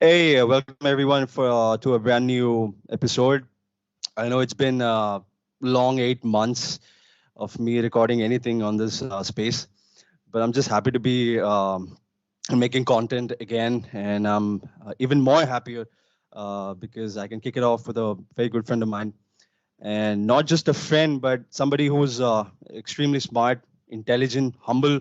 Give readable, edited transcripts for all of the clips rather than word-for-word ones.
Hey, welcome everyone for to a brand new episode. I know it's been long 8 months of me recording anything on this space, but I'm just happy to be making content again, and I'm even more happier because I can kick it off with a very good friend of mine, and not just a friend, but somebody who's extremely smart, intelligent, humble,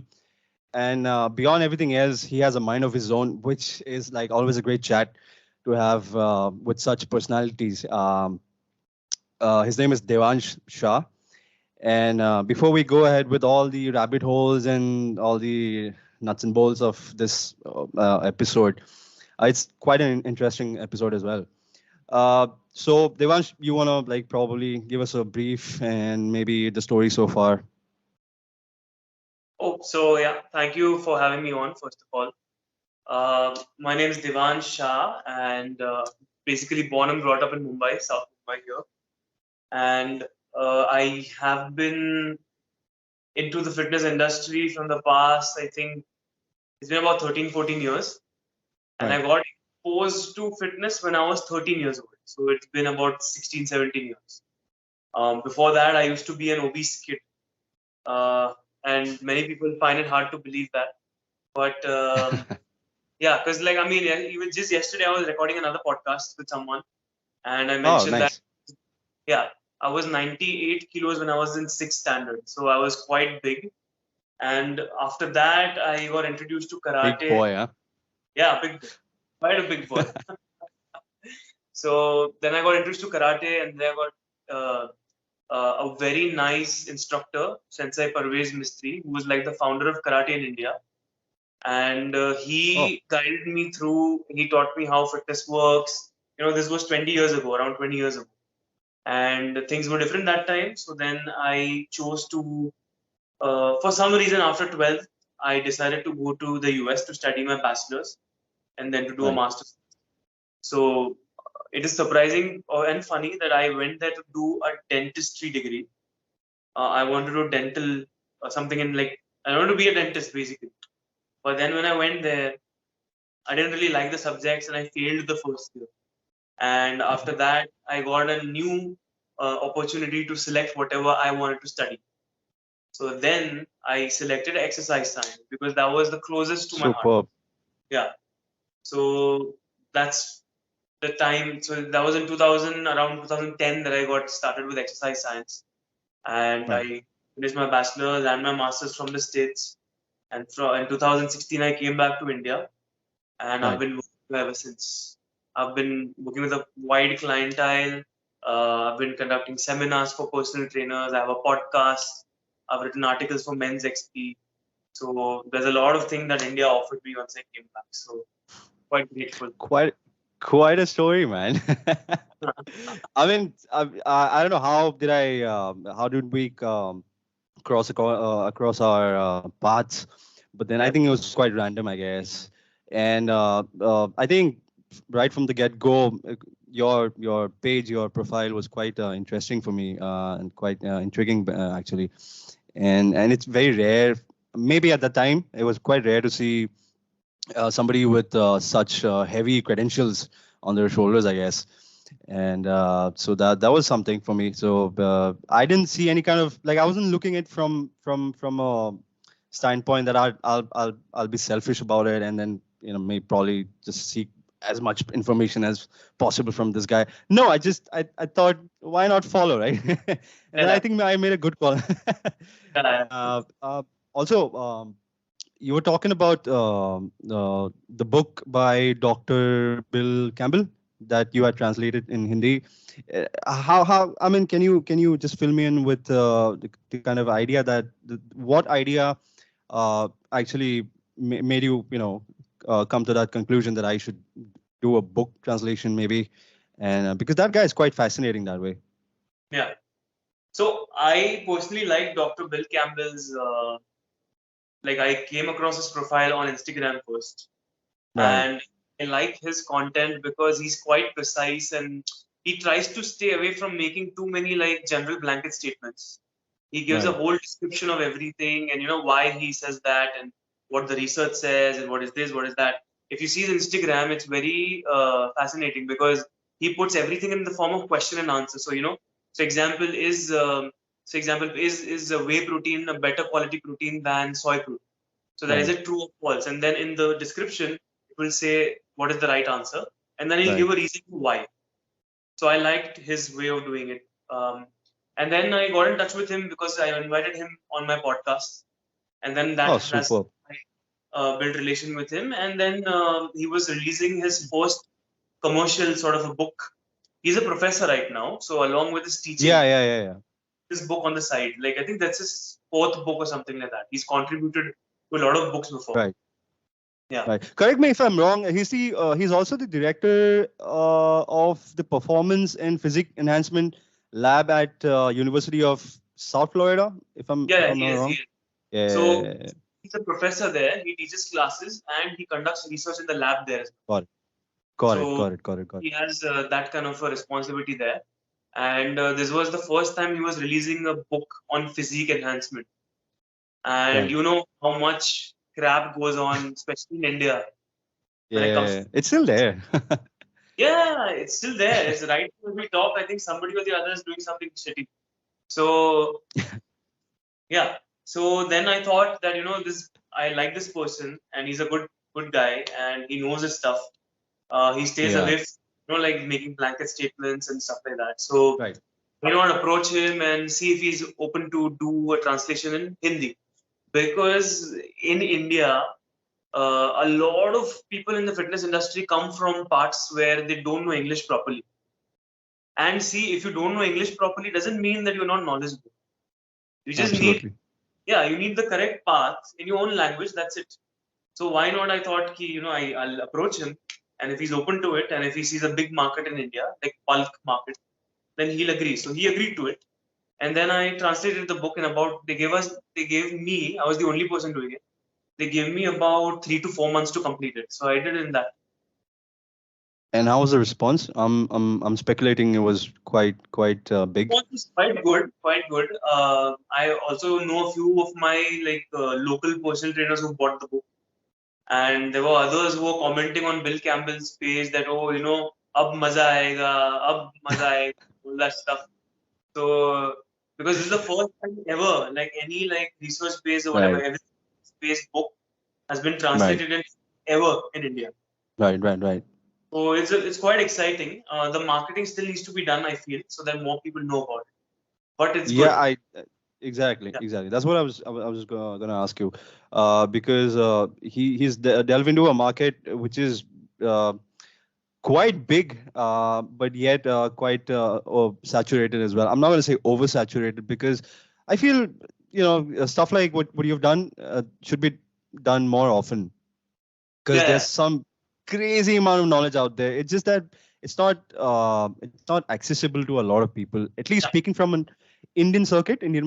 and beyond everything else, he has a mind of his own, which is like always a great chat to have with such personalities. His name is Devansh Shah. And before we go ahead with all the rabbit holes and all the nuts and bolts of this episode, it's quite an interesting episode as well. So Devansh, you want to like probably give us a brief and maybe the story so far? Thank you for having me on, first of all. My name is Devansh Shah, and basically born and brought up in Mumbai, South Mumbai here. And I have been into the fitness industry from the past, I think it's been about 13, 14 years. And Right. I got exposed to fitness when I was 13 years old. So it's been about 16, 17 years. Before that, I used to be an obese kid. And many people find it hard to believe that. But yeah, because even just yesterday I was recording another podcast with someone, and I Oh, mentioned that nice. I was 98 kilos when I was in sixth standard, so I was quite big. And after that, I got introduced to Big karate. boy, huh? Yeah, big, quite a big boy. So then I got introduced to karate, and then I got a very nice instructor, Sensei Parvez Mistry, who was like the founder of karate in India. And Oh, he guided me through. He taught me how fitness works. This was 20 years ago, around 20 years ago, and things were different that time. So then I chose to, for some reason, after 12th, I decided to go to the US to study my bachelor's and then to do a right. master's. So it is surprising and funny that I went there to do a dentistry degree. I wanted to do dental, something in like, I wanted to be a dentist basically. But then when I went there, I didn't really like the subjects and I failed the first year. And after that, I got a new opportunity to select whatever I wanted to study. So then I selected exercise science because that was the closest to my heart. Superb. Yeah. So that's the time. So that was in 2000, around 2010 that I got started with exercise science. And Right. I finished my bachelor's and my master's from the States. And in 2016, I came back to India, and I've Right. been working ever since. I've been working with a wide clientele. I've been conducting seminars for personal trainers. I have a podcast. I've written articles for Men's XP. So there's a lot of things that India offered me once I came back. So quite grateful. Quite quite a story, man. I mean, I don't know how did we across our paths, but then I Yeah. think it was quite random, I guess. And I think right from the get go, your page, your profile was quite interesting for me and quite intriguing actually. And it's very rare. Maybe at the time it was quite rare to see somebody with such heavy credentials on their shoulders, I guess. And so that was something for me. So I didn't see any kind of like I wasn't looking at from a standpoint that I'll be selfish about it, and then may probably just seek as much information as possible from this guy. No, I thought why not follow, right? And then I Yeah. think I made a good call. Yeah. Also, you were talking about the book by Dr. Bill Campbell that you had translated in Hindi. How I mean, can you just fill me in with the kind of idea that what idea actually made you come to that conclusion that I should do a book translation maybe, and because that guy is quite fascinating that way. Yeah. So I personally like Dr. Bill Campbell's. I came across his profile on Instagram first, Right. and I like his content because he's quite precise and he tries to stay away from making too many like general blanket statements. He gives a Right. whole description of everything and why he says that and what the research says and what is this, what is that. if you see his Instagram, it's very fascinating because he puts everything in the form of question and answer. So so example is a whey protein a better quality protein than soy protein? So that is Right. it true or false? And then in the description, it will say what is the right answer, and then he'll Right. give a reason for why. So I liked his way of doing it. And then I got in touch with him because I invited him on my podcast, and then Oh, that's superb. I built relation with him. And then he was releasing his first commercial sort of a book. He's a professor right now, so along with his Yeah, teaching, yeah, yeah, yeah. this book on the side. Like I think that's his fourth book or something like that. He's contributed to a lot of books before. Right. Yeah. Right. Correct me if I'm wrong. He's also the director of the Performance and Physique Enhancement Lab at University of South Florida. Yeah, if I'm he not is. He wrong. is. So Yeah. he's a professor there. He teaches classes and he conducts research in the lab there as well. Got it. Got it. So Got it. Got it. Got it. he has that kind of a responsibility there. And this was the first time he was releasing a book on physique enhancement. And Right. you know how much crap goes on, especially in India, when it comes Yeah. to It's still there. yeah, it's still there. It's right when we talk. I think somebody or the other is doing something shitty. So yeah. So then I thought that this I like this person and he's a good guy and he knows his stuff. He stays Yeah. away from like making blanket statements and stuff like that. So Right. I want to approach him and see if he's open to do a translation in Hindi because in India. A lot of people in the fitness industry come from parts where they don't know English properly. And see, if you don't know English properly, doesn't mean that you're not knowledgeable. You just need, Absolutely. you need the correct path in your own language. That's it. So why not? I thought, I'll approach him, and if he's open to it, and if he sees a big market in India, like bulk market, then he'll agree. So he agreed to it, and then I translated the book in about. They gave me. I was the only person doing it. They gave me about 3 to 4 months to complete it. So I did it in that. And how was the response? I'm speculating it was quite big. Response is quite good, quite good. I also know a few of my local personal trainers who bought the book, and there were others who were commenting on Bill Campbell's page that ab maza aega, all that stuff. So because this is the first time ever, like any research based or whatever, Right. every based book has been Right. translated in ever in India. Right. Right. Right. So it's quite exciting. The marketing still needs to be done, I feel, so that more people know about it. But it's Yeah. good. Exactly. Yeah. Exactly. That's what I was gonna ask you, because he's delved into a market which is uh, quite big, but yet quite saturated as well. I'm not going to say oversaturated because I feel stuff like what you've done should be done more often because Yeah. there's some crazy amount of knowledge out there. It's just that it's not accessible to a lot of people. At least Yeah. speaking from an Indian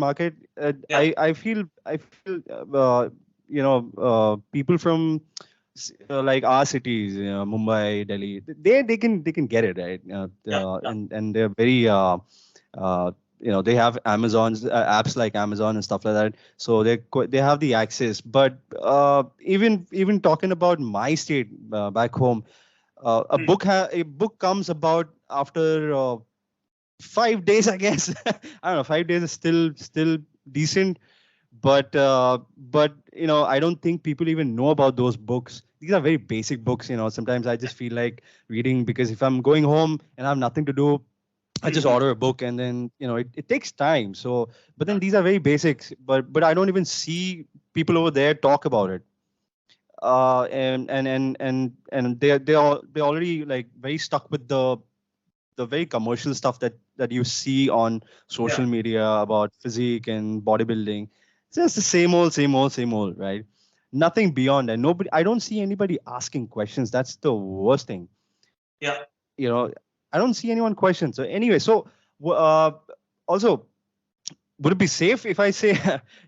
market, Yeah. I feel people from like our cities, Mumbai, Delhi, they can get it right, Yeah. Yeah. and they're very they have Amazon's apps like Amazon and stuff like that, so they have the access. But even talking about my state back home, Hmm. a book comes about after 5 days, I guess. I don't know. 5 days is still decent, but I don't think people even know about those books. These are very basic books. Sometimes I just feel like reading because if I'm going home and I have nothing to do, I just Hmm. order a book, and then it takes time. So, but then these are very basics. But I don't even see people over there talk about it. And they're already like very stuck with the very commercial stuff that you see on Yeah. social media about physique and bodybuilding. It's just the same old, right? Nothing beyond that. Nobody. I don't see anybody asking questions. That's the worst thing. Yeah. You know, I don't see anyone question. So anyway, also, would it be safe if I say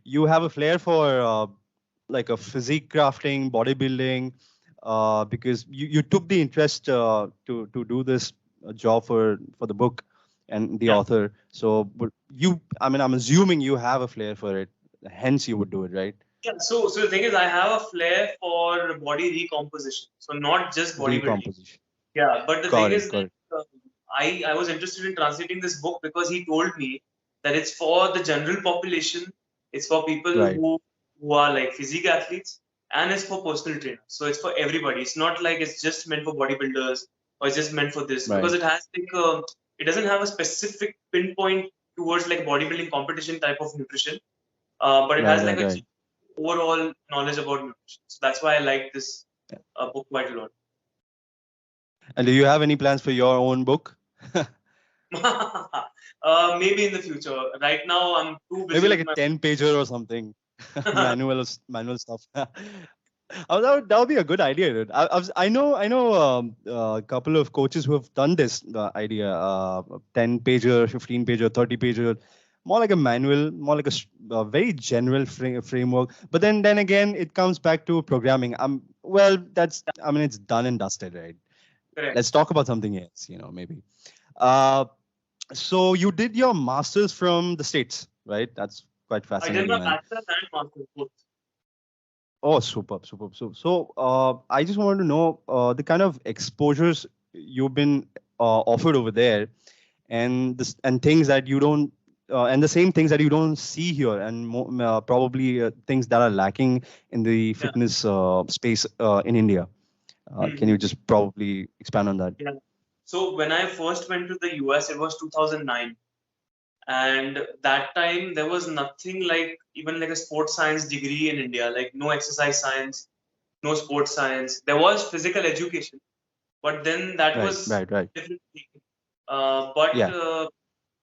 you have a flair for like a physique crafting, bodybuilding, because you took the interest to do this job for the book and the Yeah. author. So, but I'm assuming you have a flair for it. Hence, you would do it, right? Yeah, so the thing is, I have a flair for body recomposition. So not just bodybuilding. Recomposition. Yeah, but the thing Got it. is Got that it. I was interested in translating this book because he told me that it's for the general population, it's for people Right. who are like physique athletes, and it's for personal trainers. So it's for everybody. It's not like it's just meant for bodybuilders or it's just meant for this because Right. it has like it doesn't have a specific pinpoint towards like bodybuilding competition type of nutrition, but it Right. has like Right. a Right. overall knowledge about nutrition. So that's why I like this book quite a lot. And do you have any plans for your own book? Maybe in the future. Right now, I'm too Maybe busy like with a my. 10-pager or something. Manual stuff. Oh, that would be a good idea, dude. I know a couple of coaches who have done this idea, 10-pager, 15-pager, 30-pager, more like a manual, more like a very general framework. But then again, it comes back to programming. Well, I mean, it's done and dusted, right? Correct. Let's talk about something else, maybe. Uh, so you did your masters from the States, right? That's quite I did fascinating, my man. bachelor and master's both. Oh, superb, superb. So, I just wanted to know the kind of exposures you've been offered over there, and things that you don't, and the same things that you don't see here, and probably things that are lacking in the Yeah. fitness space in India. Can Hmm. you just probably expand on that? Yeah. So when I first went to the US, it was 2009, and that time there was nothing like even like a sports science degree in India. Like no exercise science, no sports science. There was physical education, but then that Right, was right, right. different thing. But Yeah,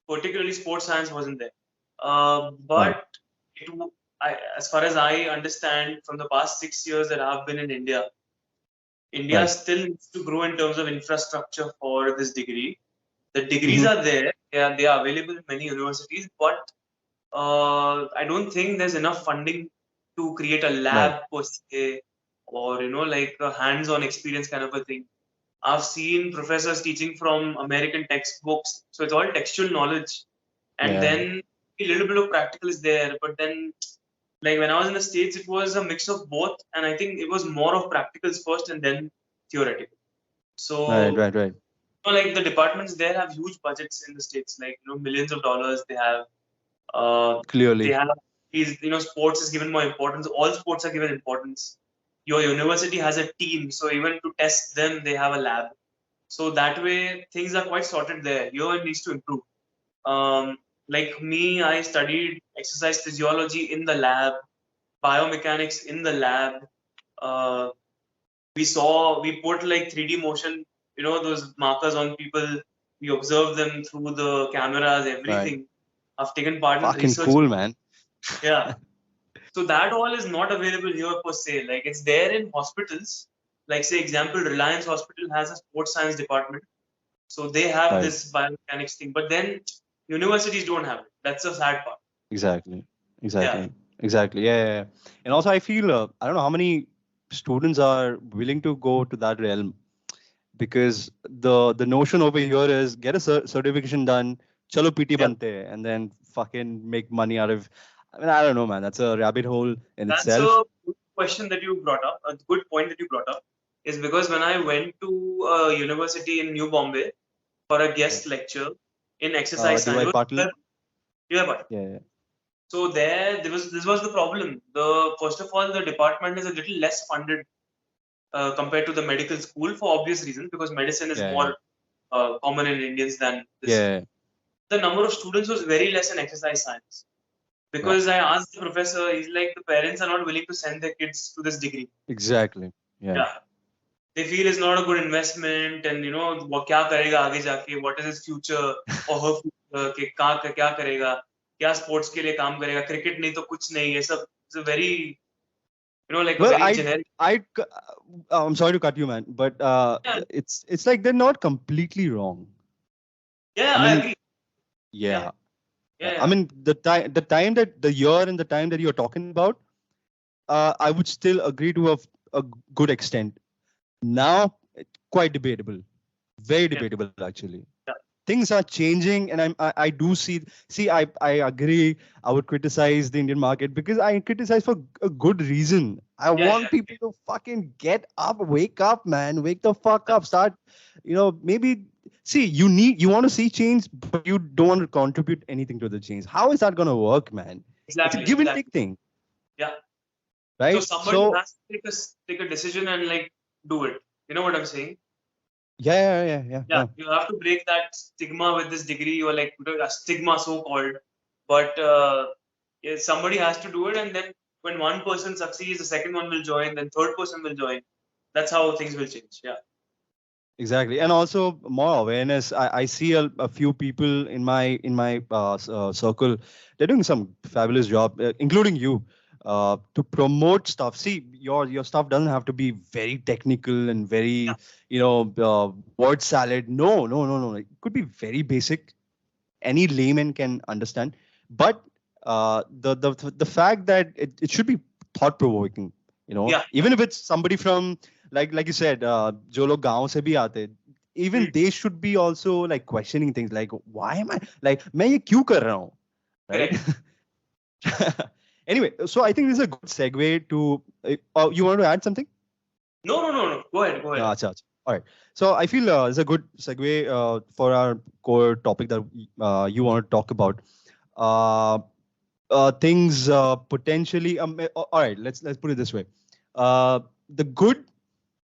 particularly sports science wasn't there. right, But as far as I understand, from the past 6 years that I've been in India, India right. still needs to grow in terms of infrastructure for this degree. The degrees Mm-hmm. are there; they are available in many universities, but I don't think there's enough funding to create a Right, lab per se, or like a hands-on experience kind of a thing. I've seen professors teaching from American textbooks, so it's all textual knowledge, and yeah. then a little bit of practical is there. But then, like when I was in the States, it was a mix of both, and I think it was more of practicals first and then theoretical. Right, So, right, right. like the departments there have huge budgets in the States, like millions of dollars. They Clearly. have these, sports is given more importance. All sports are given importance. Your university has a team, so even to test them, they have a lab. So that way, things are quite sorted there. Here it needs to improve. Like me, I studied exercise physiology in the lab, biomechanics in the lab. Uh, we put like 3D motion, those markers on people. We observe them through the cameras, Right. everything. I've taken part in Fucking research. cool, man. Yeah. So that all is not available here per se. Like it's there in hospitals. Like say example, Reliance Hospital has a sports science department. So they have Right. this biomechanics thing. But then universities don't have it. That's the sad part. Exactly. Yeah. Exactly. Exactly. Yeah, yeah, yeah. And also, I feel I don't know how many students are willing to go to that realm, because the notion over here is get a certification done, chalo PT Yeah. bante, and then fucking make money out of. I mean, I don't know, man. That's a rabbit hole in That's itself. a good question that you brought up. A good point that you brought up is because when I went to a university in New Bombay for a Right. guest lecture in exercise science, DY Patil. yeah, but Yeah, yeah. so there was this was the problem. The first of all, the department is a little less funded compared to the medical school for obvious reasons because medicine is Yeah, yeah. more common in Indians than this. Yeah. The number of students was very less in exercise science Right. because I asked the professor, he's like, the parents are not willing to send their kids to this degree. Exactly. Yeah. Yeah, they feel it's not a good investment, and वो क्या करेगा आगे जाके, what is his future or her future, कि कहाँ क्या करेगा, क्या sports के लिए काम करेगा, cricket नहीं तो कुछ नहीं, ये सब it's a very like a Well, very generic. I'm sorry to cut you, man, but Yeah, it's like they're not completely wrong. yeah, I I mean, agree. Yeah, yeah, yeah, I yeah. mean the year and the time that you're talking about, I would still agree to a good extent. Now, quite debatable, very Yeah. debatable actually. Yeah. things are changing, and I do see. I agree. I would criticize the Indian market because I criticize for a good reason. I Yeah, want people to fucking get up, wake up, man, wake the fuck up, start. Maybe see you want to see change, but you don't want to contribute anything to the change. How is that gonna work, man? It's a exactly, give and exactly. take thing, Yeah. So right? somebody So has to take a decision and like do it. You know what I'm saying? yeah. Yeah, you have to break that stigma with this degree, or like a stigma so called. But yeah, somebody has to do it, and then when one person succeeds, the second one will join, then third person will join. That's how things will change. Yeah. Exactly, and also more awareness. I see a few people in my circle. They're doing some fabulous job, including you, to promote stuff. See, your stuff doesn't have to be very technical and Yeah. very word salad. No. It could be very basic. Any layman can understand, but the fact that it should be thought provoking. Yeah. Even if it's somebody from like you said, जो लोग गांव से भी आते, Hmm. even they should be also like questioning things like why am I like मैं ये क्यों कर रहा हूँ, right? Correct. Anyway, so I think this is a good segue to. You want to add something? No. Go ahead. Go ahead. Acha. All right. So I feel it's a good segue for our core topic that you want to talk about. Uh, Things potentially. All right. Let's put it this way. The good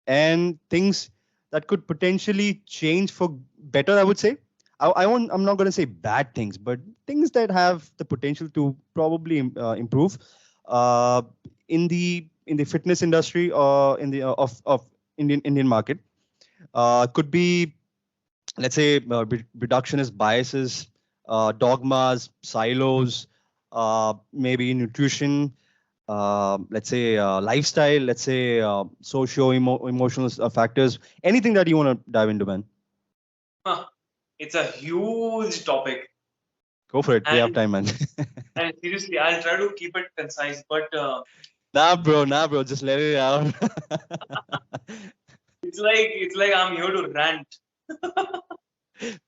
and things that could potentially change for better. I would say. I'm not going to say bad things, but things that have the potential to probably improve uh, in the fitness industry or in the of Indian market. Could be, let's say, reductionist biases, dogmas, silos, maybe nutrition, let's say lifestyle, let's say emotional factors. Anything that you want to dive into, man? Huh. It's a huge topic, Go for it. We have and time, man. seriously, I'll try to keep it concise. But Nah, bro. Just let it out. it's like I'm here to rant.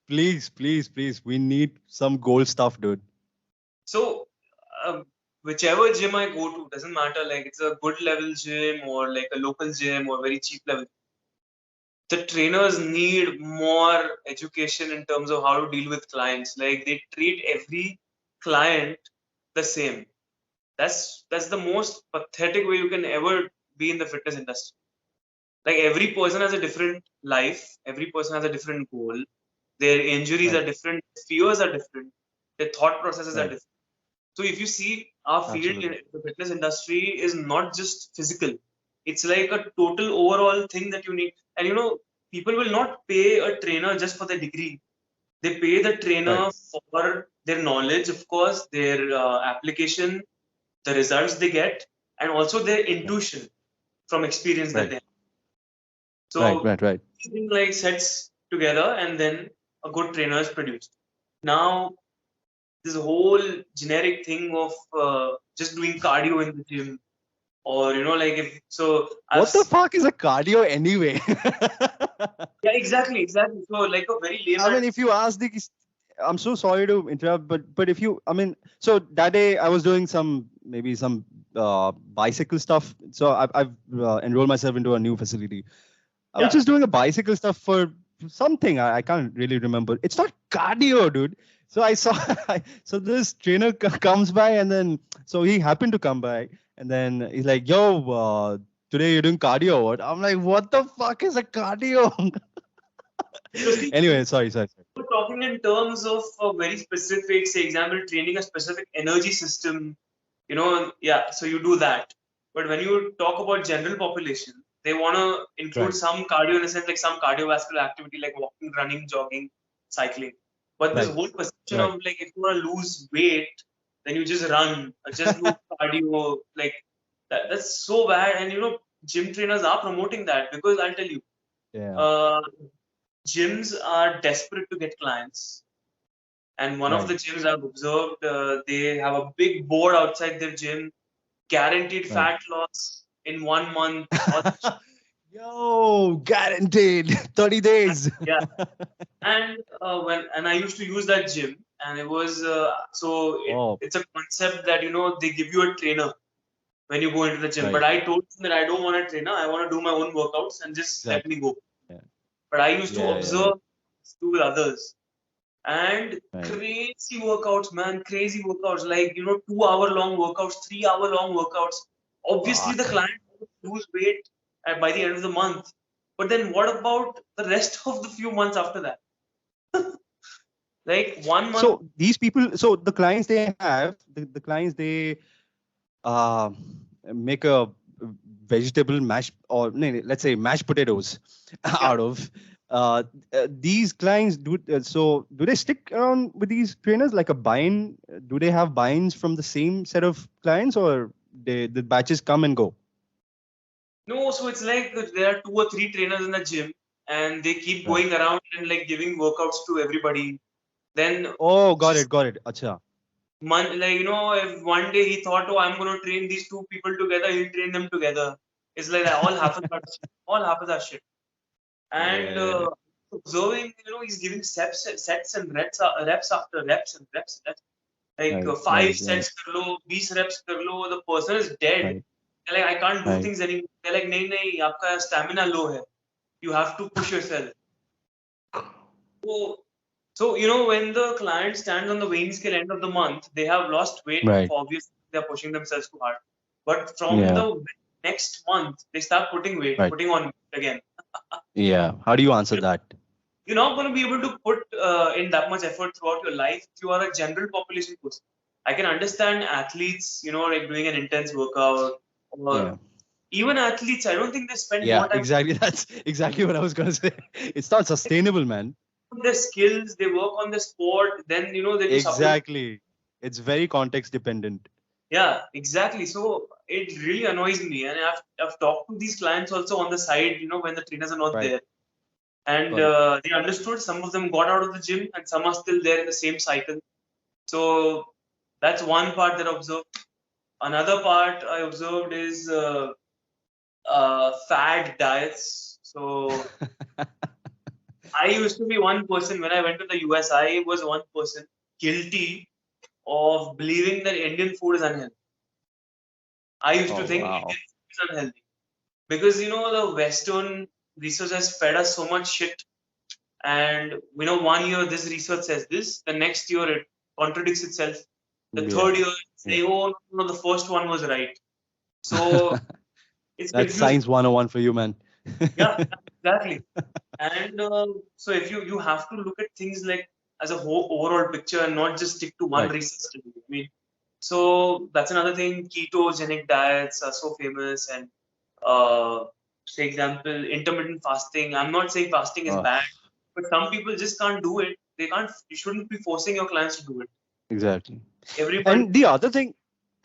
Please. We need some gold stuff, dude. So, whichever gym I go to, doesn't matter. Like it's a good level gym or like a local gym or very cheap level. The trainers need more education in terms of how to deal with clients. Like they treat every client the same. That's the most pathetic way you can ever be in the fitness industry. Like every person has a different life. Every person has a different goal. Their injuries are Right. different. Fears are different. Their thought processes are Right. different. So if you see our field in Absolutely. the fitness industry is not just physical. It's like a total overall thing that you need. And people will not pay a trainer just for the degree. They pay the Right. trainer for their knowledge, of course, their application, the results they get, and also their Right. intuition from experience that Right. they have. Right. So Right. everything like sets together, and then a good trainer is produced. Now this whole generic thing of just doing cardio in the gym, or like if so I've What the fuck is a cardio anyway? yeah, exactly, so like a very I layman. mean, if you ask the, I'm so sorry to interrupt, but if you, I mean, so that day I was doing maybe some bicycle stuff. So I've enrolled myself into a new facility. I was Yeah. just doing a bicycle stuff for something. I can't really remember. It's not cardio, dude. So I saw, so this trainer comes by, and then, so he happened to come by, and then he's like, yo, today you're doing cardio. What? I'm like, what the fuck is a cardio? So see, Anyway, sorry. we're talking in terms of very specific, say example, training a specific energy system, yeah, so you do that. But when you talk about general population, they want to include Right, some cardio in a sense, like some cardiovascular activity like walking, running, jogging, cycling. But this right, whole perception right, of like if you want to lose weight, then you just run or just do cardio, like that's so bad. And gym trainers are promoting that because I'll tell you, yeah, uh, gyms are desperate to get clients. And one of right, the gyms I've observed, they have a big board outside their gym, guaranteed right. fat loss in 1 month. Or Yo, guaranteed 30 days. Yeah. And I used to use that gym, and it was Oh, it's a concept that they give you a trainer when you go into the gym. But right. I told him that I don't want a trainer. I want to do my own workouts and just let Exactly. me go. Yeah. But I used to Yeah. observe, do with others, and Right. crazy workouts, man, crazy workouts, like 2 hour long workouts, 3 hour long workouts. Obviously, the Fuck. client will lose weight by the end of the month. But then what about the rest of the few months after that? Like 1 month. So these people, so the clients they have, the clients they uh, make a vegetable mash, or no, no, let's say mashed potatoes Yeah. out of. These clients so do they stick around with these trainers like a bind? Do they have binds from the same set of clients, or the batches come and go? No, so it's like there are 2 or 3 trainers in the gym, and they keep Right. going around and like giving workouts to everybody. Then Oh, got just it, got it. Acha. like if one day he thought, oh, I'm going to train these two people together, he'll train them together. It's like that. All happens that shit. All happens that shit. And Yeah. observing, he's giving sets and reps after reps and reps. And reps. Like Right, five right, right, sets kar lo, 20 reps kar lo, the person is dead. right, They're like, I can't do right. things anymore. They're like, nahi, nahi, aapka stamina low hai. You have to push yourself. So, when the client stands on the weighing scale end of the month, they have lost weight. Right. Obviously, they're pushing themselves too hard. But from Yeah. the next month, they start putting weight, Right. putting on weight again. Yeah. How do you answer that? You're not going to be able to put in that much effort throughout your life if you are a general population person. I can understand athletes, like doing an intense workout, or Yeah. even athletes. I don't think they spend Yeah, more time exactly. That's exactly what I was gonna say. It's not sustainable, man. on their skills. They work on the sport. Then they do supplement. Exactly. It's very context dependent. Yeah, exactly. So it really annoys me, and I've talked to these clients also on the side. When the trainers are not Right. there, and Got it. they understood. Some of them got out of the gym, and some are still there in the same cycle. So that's one part that I observed. Another part I observed is fad diets. So I used to be one person when I went to the US. I was one person guilty of believing that Indian food is unhealthy. I used to Oh think wow. Indian food is unhealthy because the Western research has fed us so much shit. And 1 year this research says this, the next year it contradicts itself. The Yeah. third year Yeah. say, oh no, the first one was right. So it's That's confusing. science 101 for you, man. Yeah, exactly. And so if you have to look at things like as a whole overall picture and not just stick to one Right. research study. I mean, so that's another thing. Ketogenic diets are so famous, and say example, intermittent fasting. I'm not saying fasting is Uh, bad, but some people just can't do it. They can't. You shouldn't be forcing your clients to do it. exactly. Everybody. And the other thing,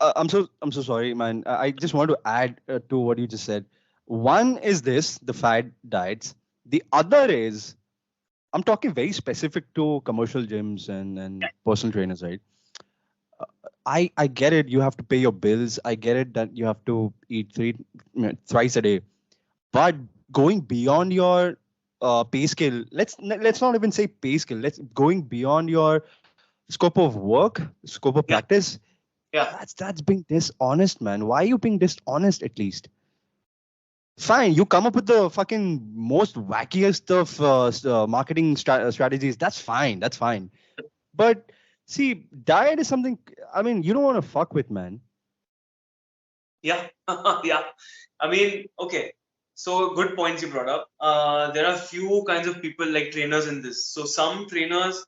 I'm so sorry, man. I just want to add to what you just said. One is this, the fad diets. The other is, I'm talking very specific to commercial gyms and personal trainers, right? I get it. You have to pay your bills. I get it that you have to eat thrice a day. But going beyond your pay scale, let's not even say pay scale. Let's going beyond your scope of work, scope of Yeah, practice. yeah, That's being dishonest, man. Why are you being dishonest? At least fine, you come up with the fucking most wackiest of marketing strategies. That's fine. That's fine. But see, diet is something. I mean, you don't want to fuck with, man. yeah, yeah. I mean, okay. So good points you brought up. There are few kinds of people like trainers in this. So some trainers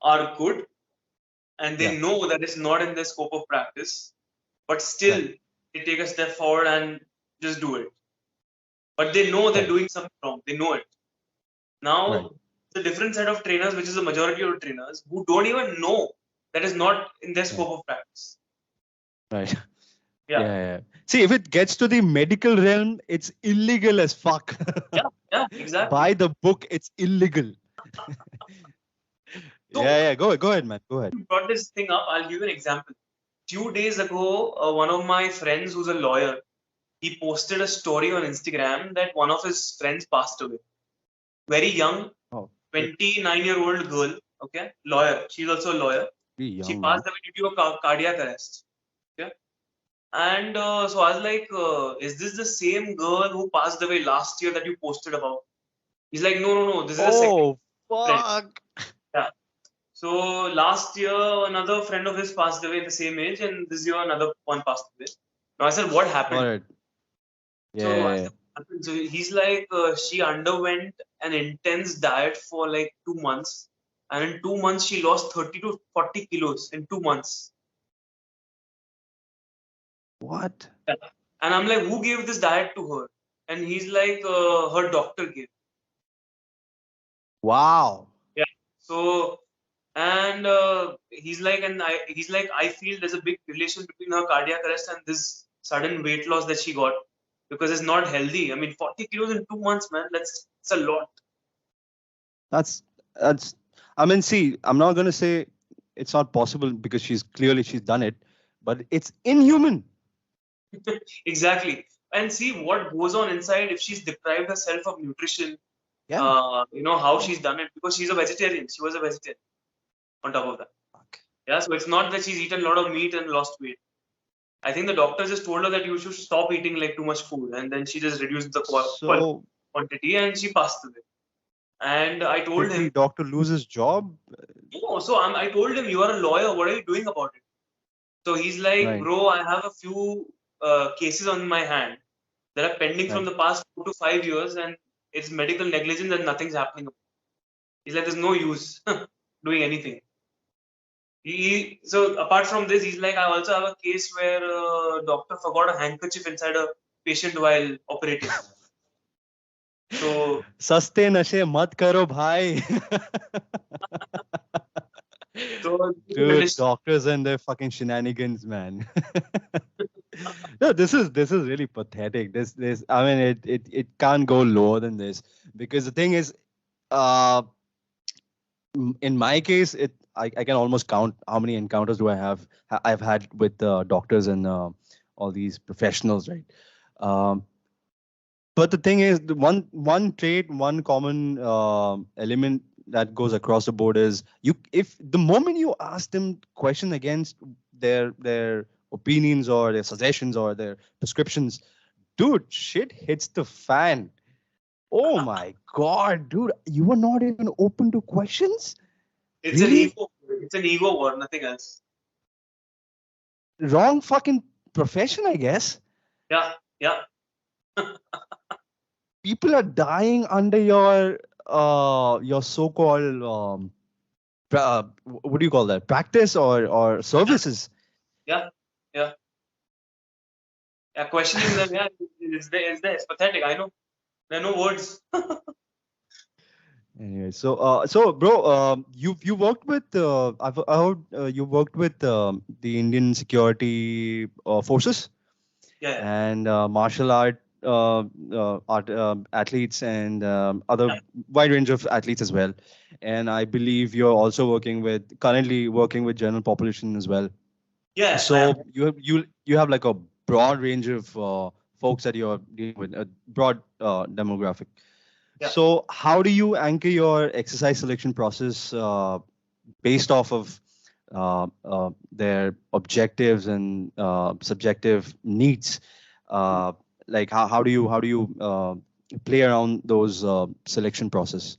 are good and Yeah. they know that it's not in their scope of practice, but still Right. they take a step forward and just do it. But they know they're Right. doing something wrong. They know it. Right. Now, the different set of trainers, which is the majority of trainers, who don't even know that is not in their Right. scope of practice. Right. Yeah, Yeah. See, if it gets to the medical realm, it's illegal as fuck. yeah, yeah, exactly. By the book, it's illegal. So Yeah. Go ahead, man. Go ahead. you brought this thing up. I'll give you an example. Few days ago, one of my friends who's a lawyer, he posted a story on Instagram that one of his friends passed away. Very young, Oh, 29-year-old girl, okay, lawyer. She's also a lawyer. pretty She young, man. passed away due to a cardiac arrest. Okay. And so I was like, is this the same girl who passed away last year that you posted about? He's like, no. This is a second Oh, friend. fuck. Yeah. So last year, another friend of his passed away at the same age, and this year another one passed away. Now I said, what happened? Got it. So I Yeah. said, what happened? So he's like, she underwent an intense diet for like 2 months, and in 2 months she lost 30 to 40 kilos in 2 months. What? Yeah. And I'm like, who gave this diet to her? And he's like, her doctor gave. Wow. Yeah. So, and he's like, I feel there's a big relation between her cardiac arrest and this sudden weight loss that she got because it's not healthy. I mean, 40 kilos in 2 months, man, that's a lot. That's I mean, see, I'm not gonna say it's not possible because she's done it, but it's inhuman. Exactly. And see what goes on inside if she's deprived herself of nutrition. Yeah. How she's done it because she's a vegetarian. She was a vegetarian on top of that. Fuck. Yeah, so it's not that she's eaten a lot of meat and lost weight. I think the doctor just told her that you should stop eating like too much food, and then she just reduced the So quantity and she passed away. And I told did the him, doctor lose his job? I told him, you are a lawyer. What are you doing about it? So he's like, Right. bro, I have a few cases on my hand that are pending from Right. the past 4 to 5 years, and it's medical negligence and nothing's happening. He's like, there's no use doing anything. So apart from this, he's like, I also have a case where a doctor forgot a handkerchief inside a patient while operating. So सस्ते नशे मत करो भाई. Dude, doctors and their fucking shenanigans, man. No, this is really pathetic. This I mean it can't go lower than this because the thing is, uh, in my case, I can almost count how many encounters do I've had with doctors and all these professionals, right? Um, but the thing is, the one trait, one common element that goes across the board is if the moment you ask them question against their opinions or their suggestions or their prescriptions, dude, shit hits the fan. Oh my god, dude, you were not even open to questions? it's an Really? ego. It's an ego war, nothing else. Wrong fucking profession, I guess. Yeah. People are dying under your so-called what do you call that? Practice or services. Yeah. Questioning them, yeah, it's pathetic. I know. There are no words. Anyway, so bro, you worked with I heard you worked with the Indian security forces. Yeah. And martial athletes and other wide range of athletes as well. And I believe you're also currently working with general population as well. Yeah. So you have like a broad range of folks that you're dealing with, a broad demographic. Yeah. So how do you anchor your exercise selection process based off of their objectives and subjective needs? Like how do you play around those selection process?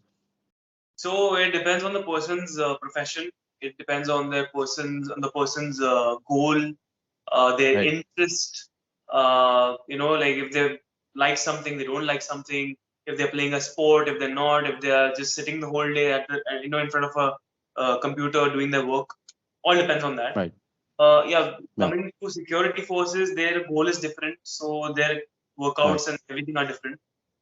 So it depends on the person's profession. It depends on the person's goal, their Right. interest. Like if they like something, they don't like something. If they're playing a sport, if they're not, if they are just sitting the whole day in front of a computer doing their work. All depends on that. Right. Coming to security forces, their goal is different, so their workouts and everything are different.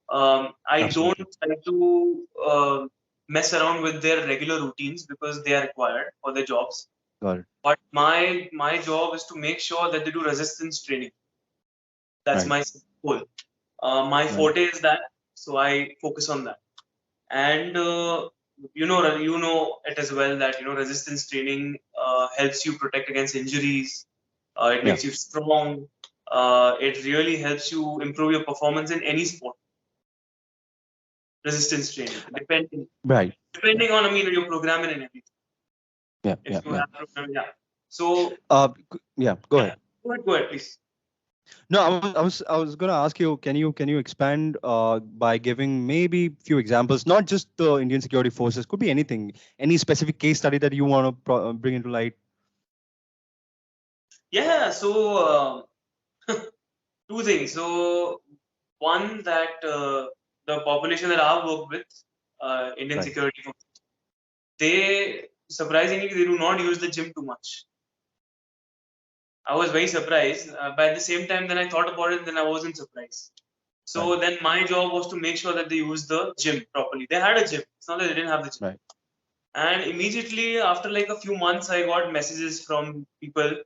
I Absolutely. don't try to mess around with their regular routines because they are required for their jobs. Got it. But my job is to make sure that they do resistance training. That's my goal. My forte is that, so I focus on that. And you know it as well that resistance training helps you protect against injuries. It makes you strong. it really helps you improve your performance in any sport. Resistance training, Right. depending on, I mean, your programming and everything. Yeah. If Yeah. you Yeah. have programming, yeah. So Yeah. Go ahead. go ahead, please. No, I was gonna ask you. Can you expand by giving maybe few examples, not just the Indian security forces, could be anything, any specific case study that you want to bring into light. Yeah. So two things. So one, that the population that I've worked with, Indian Right. security forces, they surprisingly they do not use the gym too much. I was very surprised, but at the same time, then I thought about it, and then I wasn't surprised. Right. So then my job was to make sure that they use the gym properly. They had a gym. It's not that they didn't have the gym. Right. And immediately after like a few months, I got messages from people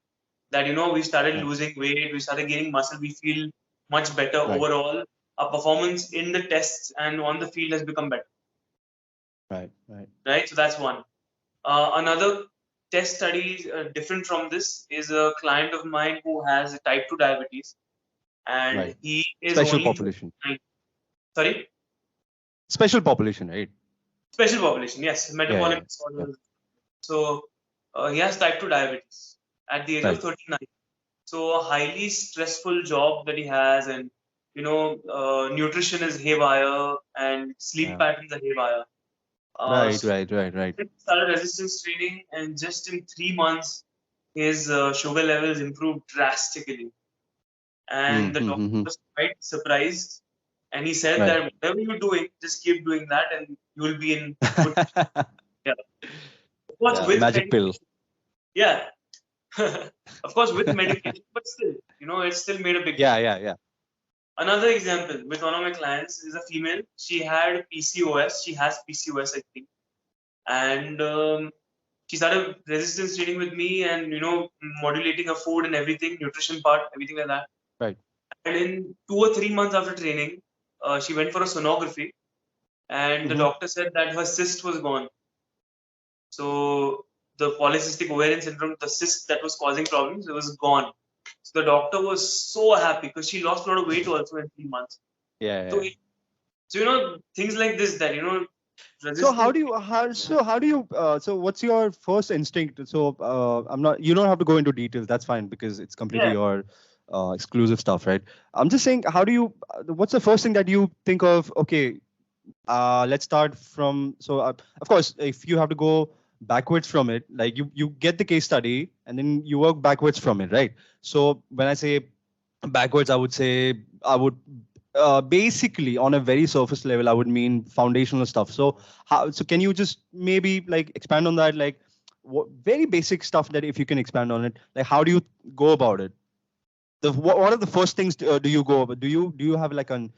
that, we started Right. losing weight, we started gaining muscle, we feel much better Right. overall. Our performance in the tests and on the field has become better. Right. Right. Right. So that's one. Another test study different from this is a client of mine who has type 2 diabetes, and Right. he is Special only population. 39. Sorry? Special population, right? Special population, yes, Yeah. Yeah. metabolic Yeah. disorders. So he has type 2 diabetes at the age of Right. 39. So a highly stressful job that he has, and nutrition is haywire, and sleep Yeah. patterns are haywire. Right. So Right. Right. Right. he started resistance training, and just in 3 months, his sugar levels improved drastically. And the doctor Mm-hmm. was quite surprised, and he said Right. that whatever you're doing, just keep doing that, and you will be in good. Yeah, of course, Yeah. with Magic pill. medication. Yeah, of course, with medication, but still, it still made a big Yeah. difference. Yeah. Yeah. Another example with one of my clients is a female. She had PCOS. She has PCOS, I think, and she started resistance training with me, and modulating her food and everything, nutrition part, everything like that. Right. And in 2 or 3 months after training, she went for a sonography, and the Mm-hmm. doctor said that her cyst was gone. So the polycystic ovarian syndrome, the cyst that was causing problems, it was gone. So the doctor was so happy because she lost a lot of weight also in 3 months. Yeah. So, Yeah. things like this, that So resistance. how do you what's your first instinct? So I'm not, you don't have to go into details, that's fine, because it's completely Yeah, your exclusive stuff, right? I'm just saying, how do you what's the first thing that you think of? Okay, let's start from, so of course, if you have to go backwards from it, like you get the case study and then you work backwards from it, right? So when I say backwards, I would say, I would basically, on a very surface level, I would mean foundational stuff. So so can you just maybe like expand on that, like what very basic stuff, that if you can expand on it, like how do you go about it? What are the first things do you go over? Do you have like an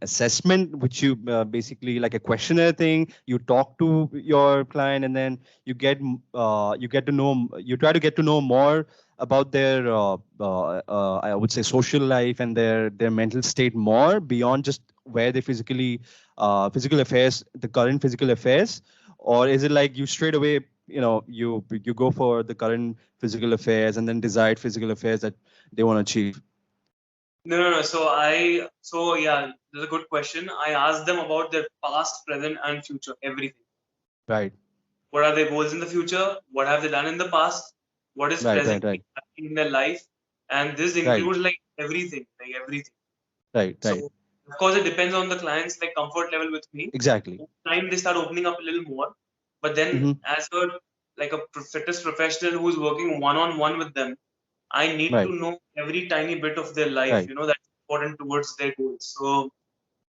assessment, which you basically like a questionnaire thing, you talk to your client, and then you get to know, you try to get to know more about their I would say social life and their mental state, more beyond just where they physical affairs, the current physical affairs? Or is it like you straight away, you go for the current physical affairs and then desired physical affairs that they want to achieve? no, no, no. So yeah, that's a good question. I asked them about their past, present, and future, everything. Right. What are their goals in the future? What have they done in the past? What is Right. Right. Right. presently happening in their life? And this Right. includes like everything, like everything. Right. So Right. of course it depends on the client's like comfort level with me. Exactly. Over time they start opening up a little more. But then Mm-hmm. as a like a fitness professional who's working one on one with them, I need to Right. know every tiny bit of their life, Right. that's important towards their goals. So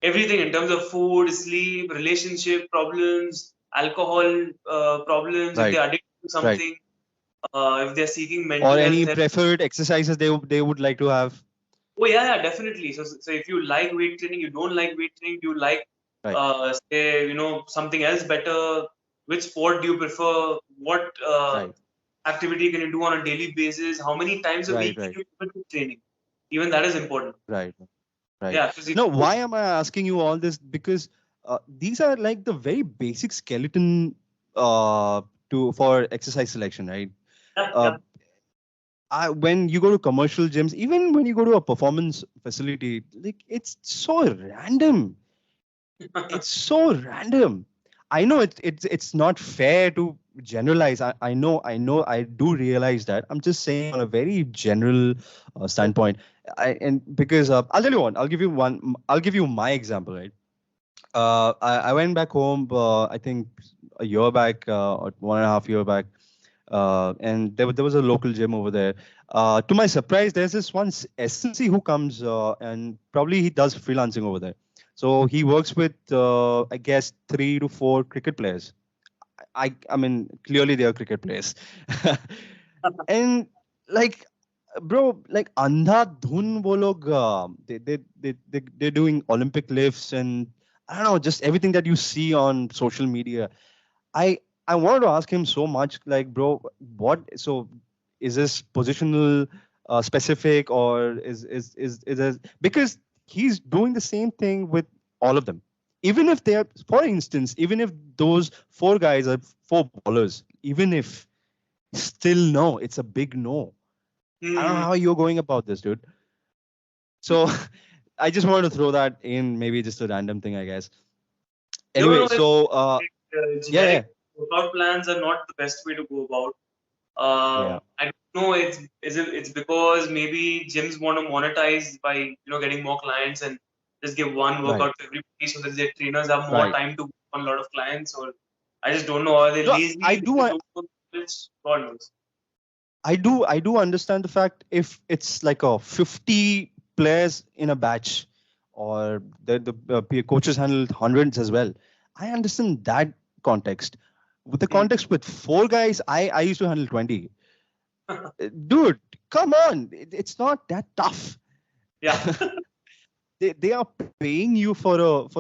everything in terms of food, sleep, relationship problems, alcohol problems, if Right. they're addicted to Right. something, if they're seeking Or mental health any help. preferred exercises they would like to have? Oh yeah, yeah, definitely. So if you like weight training, you don't like weight training, you like Right. say something else better. Which sport do you prefer? What Right. activity can you do on a daily basis? How many times a Right. week can Right. you commit to training? Even that is important. Right. Right. Yeah, because if No, you, why am I asking you all this? Because these are like the very basic skeleton uh, for exercise selection, right? yeah, Uh, yeah, when you go to commercial gyms, even when you go to a performance facility, like it's so random. It's so random. I know it's not fair to generalize. I know I do realize that. I'm just saying on a very general standpoint. And because I'll tell you one. I'll give you my example, right? I went back home. I think a year back, or 1.5 year back, and there was a local gym over there. To my surprise, there's this one SNC who comes, and probably he does freelancing over there. So he works with, I guess, 3 to 4 cricket players. I mean, clearly they are cricket players, and like, bro, like andha dhun wo log, they're doing Olympic lifts and I don't know, just everything that you see on social media. I I wanted to ask him so much, like, bro, what? So, is this positional specific, or is this, because he's doing the same thing with all of them. Even if they are, for instance, even if those 4 guys are 4 bowlers, even if, still no, it's a big no. I don't know Hmm. how you're going about this, dude. So, I just wanted to throw that in, maybe just a random thing, I guess. No, Anyway, so yeah, yeah, generic workout plans are not the best way to go about. yeah, I don't know. It's because maybe gyms want to monetize by getting more clients and just give one right, workout to everybody so that their trainers have more right. time to work on a lot of clients. Or I just don't know. Are they So I lazy? do They don't work which God knows. I do understand the fact, if it's like a 50 players in a batch, or the coaches handle hundreds as well. I understand that context. With the Hmm. context with 4 guys, I used to handle 20. Dude, come on, it's not that tough. Yeah, They are paying you for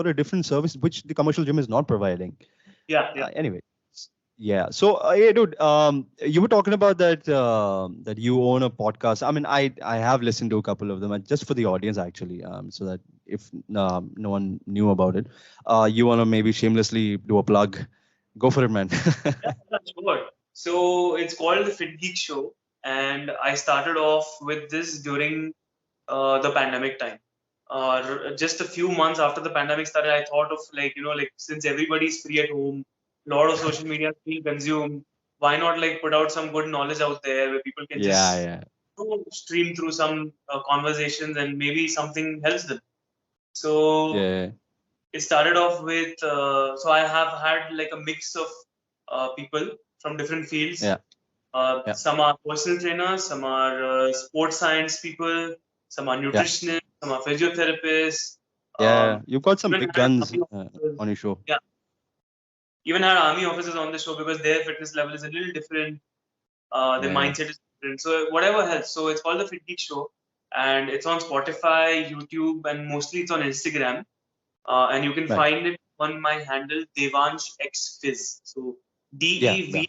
a different service which the commercial gym is not providing. yeah, yeah. Anyway, yeah. So, yeah, dude, you were talking about that you own a podcast. I mean, I have listened to a couple of them, just for the audience actually, so that if no one knew about it, you want to maybe shamelessly do a plug. Go for it, man. Yeah, sure. So it's called the Fit Geek Show, and I started off with this during the pandemic time. Just a few months after the pandemic started, I thought of like since everybody's free at home, a lot of social media is being consumed. Why not like put out some good knowledge out there where people can Yeah, just yeah, stream through some conversations and maybe something helps them. So yeah, it started off with so I have had like a mix of people from different fields. yeah, yeah, Some are personal trainers, some are sports science people, some are yeah, nutritionists, some are physiotherapists. yeah. Um, You've got some even big had guns army officers. on your show. Yeah, even had army officers on the show because their fitness level is a little different. Their Yeah, mindset is different. So whatever helps. So it's called the Fit Geek Show, and it's on Spotify, YouTube, and mostly it's on Instagram. And you can right. find it on my handle Devansh X Phys. So Yeah, yeah.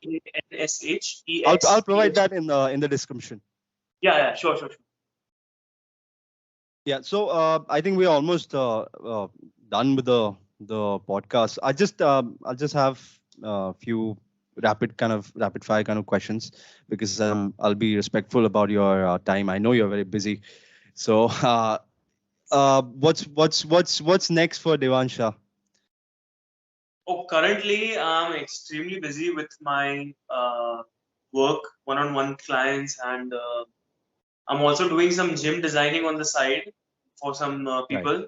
I'll provide DEVANSHEX. that in the description. Yeah, yeah, sure, sure, sure. Yeah, so I think we're almost done with the podcast. I'll just have a few rapid fire kind of questions, because I'll be respectful about your time. I know you're very busy. So what's next for Devansh Shah? Oh, currently I'm extremely busy with my work, one-on-one clients, and I'm also doing some gym designing on the side for some Right, people.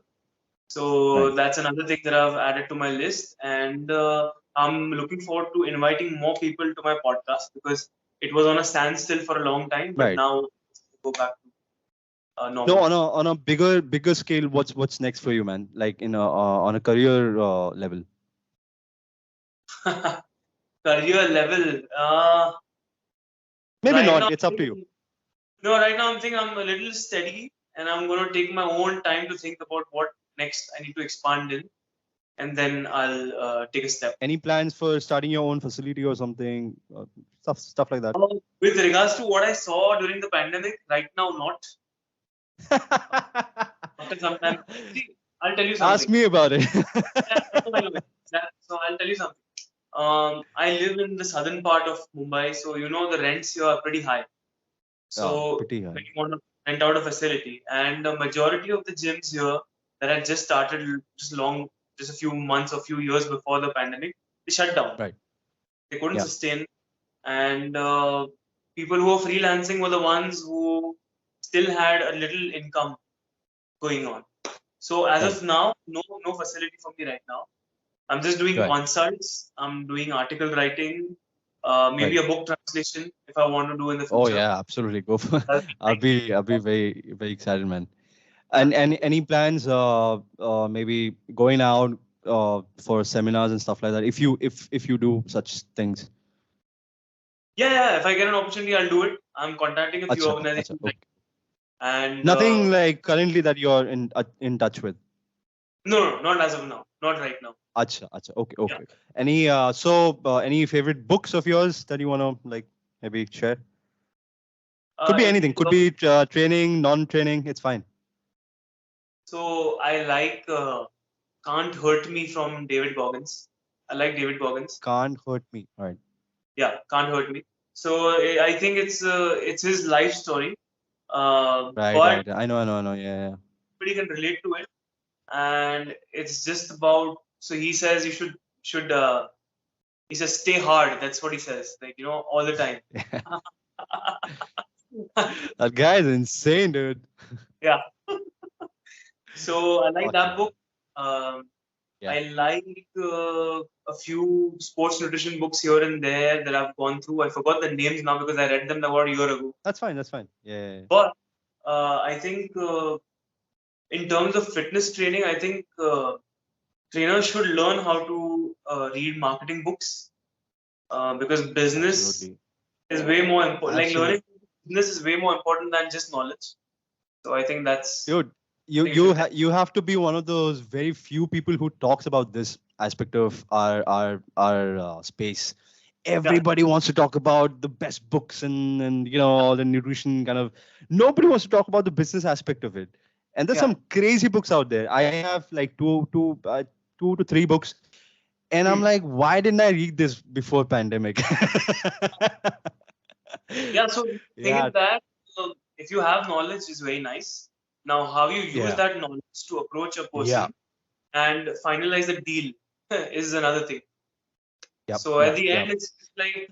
So right. that's another thing that I've added to my list, and I'm looking forward to inviting more people to my podcast because it was on a standstill for a long time, but Right. now it's go back to No, normal. on a bigger scale, what's next for you, man? Like in a on a career level. Career level. Maybe Right not. now, It's up to you. no, right now I'm thinking I'm a little steady, and I'm going to take my own time to think about what next I need to expand in, and then I'll take a step. Any plans for starting your own facility or something? Stuff like that. With regards to what I saw during the pandemic, right now, not. After some time, see, I'll tell you Ask something. me about it. Yeah, I know. So I'll tell you something. I live in the southern part of Mumbai, so the rents here are pretty high. So Pretty when high. you want to rent out a facility, and the majority of the gyms here that had just started just a few months or few years before the pandemic, they shut down. Right. They couldn't Yeah. sustain, and people who were freelancing were the ones who still had a little income going on. So as Right. of now, no facility for me right now. I'm just doing Right. consults. I'm doing article writing, maybe Right. a book translation if I want to do in the Oh future. yeah, absolutely. Go for. That'll be nice. I'll be very excited, man. Yeah. And any plans? Maybe going out for seminars and stuff like that. If you do such things. Yeah. If I get an opportunity, I'll do it. I'm contacting a few Acha, acha, organizations, okay. and Nothing like currently that you're in touch with. no, not as of now, not right now. Acha, acha. Okay, Yeah. okay. Any any favorite books of yours that you wanna like maybe share? Could be In anything. Could be training, non-training. It's fine. So I like Can't Hurt Me from David Goggins. I like David Goggins. Can't hurt me. All right. Yeah, Can't Hurt Me. So I think it's his life story, Right, but right. I know. Yeah, yeah. everybody can relate to it, and it's just about. So he says you should he says stay hard. That's what he says. Like all the time. That guy is insane, dude. Yeah. So I like that Awesome. book. Um, Yeah. I like a few sports nutrition books here and there that I've gone through. I forgot the names now because I read them about a year ago. That's fine. That's fine. Yeah. But I think in terms of fitness training, I think trainers should learn how to read marketing books because business Absolutely. is way more important. Like Absolutely. learning business is way more important than just knowledge. So I think that's Dude, you have to be one of those very few people who talks about this aspect of our space. Everybody wants to talk about the best books and all the nutrition kind of. Nobody wants to talk about the business aspect of it. And there's some crazy books out there. I have like two to three books, and I'm like, why didn't I read this before pandemic? Yeah. So the thing is that if you have knowledge, is very nice. Now, how you use that knowledge to approach a person and finalize the deal is another thing. So at the end, it's like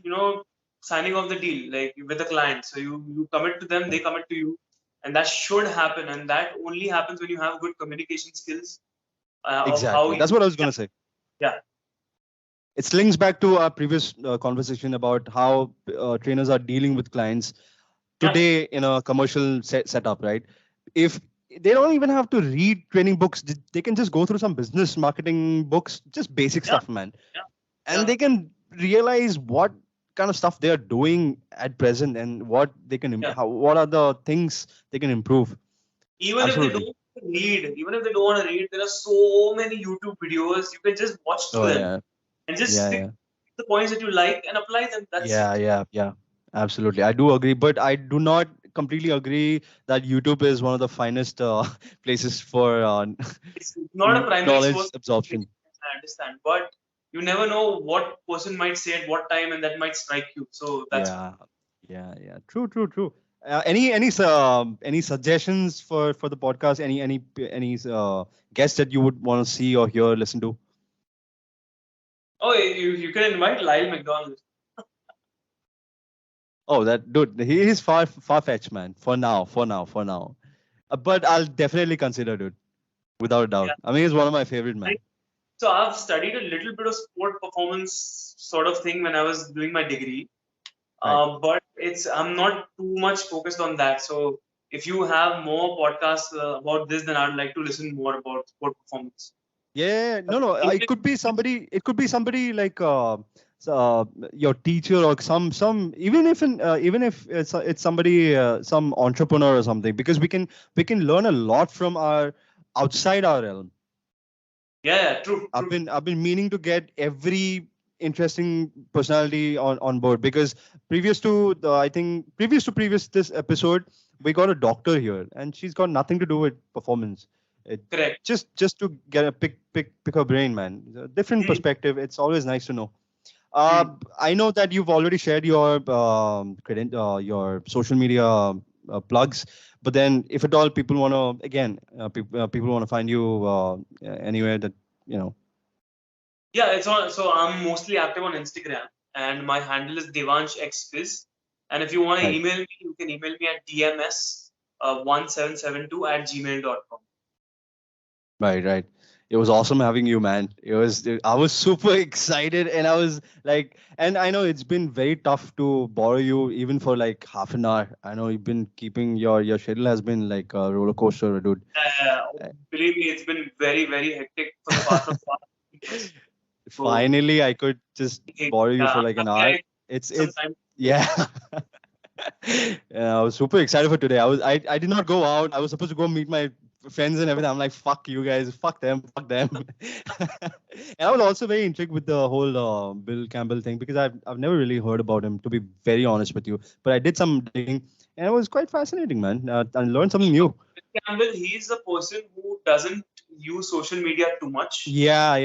signing off the deal, like with the client. So you commit to them, they commit to you, and that should happen. And that only happens when you have good communication skills. Exactly. That's what I was gonna say. Yeah. It links back to our previous conversation about how trainers are dealing with clients today in a commercial setup, right? If they don't even have to read training books, they can just go through some business marketing books, just basic stuff, man. And they can realize what kind of stuff they are doing at present and what they can what are the things they can improve. Even if they don't read, even if they don't want to read, there are so many YouTube videos you can just watch through them and just pick the points that you like and apply them. That's yeah. Absolutely, I do agree, but I do not completely agree that YouTube is one of the finest places for it's not a primary knowledge source absorption. I understand, but you never know what person might say at what time, and that might strike you. So that's yeah. True. Any suggestions for the podcast? Any guests that you would want to see or hear, listen to? Oh, you can invite Lyle McDonald. Oh, that dude, he is far fetched, man. For now. But I'll definitely consider, dude, without a doubt. Yeah. I mean, he's one of my favorite, man. So I've studied a little bit of sport performance sort of thing when I was doing my degree, but I'm not too much focused on that. So if you have more podcasts about this, then I'd like to listen more about sport performance. Yeah, no. It could be somebody. It could be somebody like your teacher or some. Even if it's somebody, some entrepreneur or something, because we can learn a lot from our outside our realm. Yeah, true. I've been meaning to get every interesting personality on board, because previous to this episode, we got a doctor here, and she's got nothing to do with performance. Correct. Just to get a pick her brain, man. A different perspective. It's always nice to know. I know that you've already shared your social media plugs, but then if at all people want to, again, people want to find you anywhere that you know. Yeah, it's on. So I'm mostly active on Instagram, and my handle is Devansh X Phys. And if you want to Right. email me, you can email me at dms1772@gmail.com. Right, right. It was awesome having you, man. I was super excited, and I was like, and I know it's been very tough to borrow you even for like half an hour. I know you've been keeping your schedule has been like a roller coaster, dude. Believe me, it's been very, very hectic for the past years. So, Finally, I could just borrow you for I'm like an happy hour. I some It's time. yeah. Yeah, I was super excited for today. I did not go out. I was supposed to go meet my friends and everything. I'm like, fuck you guys, fuck them, fuck them. And I was also very intrigued with the whole Bill Campbell thing because I've never really heard about him, to be very honest with you. But I did some digging and it was quite fascinating, man. I learned something new. Campbell, he's the person who doesn't use social media too much. Yeah.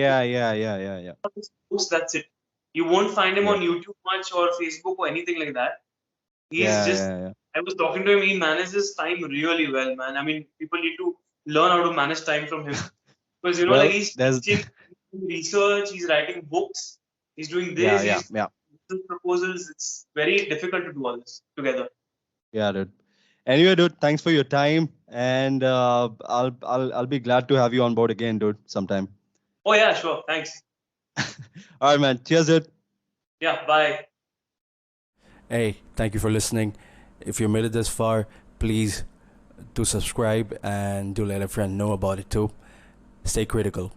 That's it. You won't find him Yeah. on YouTube much or Facebook or anything like that. He's Yeah, just. yeah, yeah. I was talking to him. He manages time really well, man. I mean, people need to learn how to manage time from him because like Well, he's there's teaching research, he's writing books, he's doing yeah, this, yeah, he's yeah. proposals. It's very difficult to do all this together. Yeah, dude. Anyway, dude, thanks for your time, and I'll be glad to have you on board again, dude, sometime. Oh yeah, sure. Thanks. All right, man. Cheers, dude. Yeah, bye. Hey, thank you for listening. If you made it this far, please do subscribe and do let a friend know about it too. Stay critical.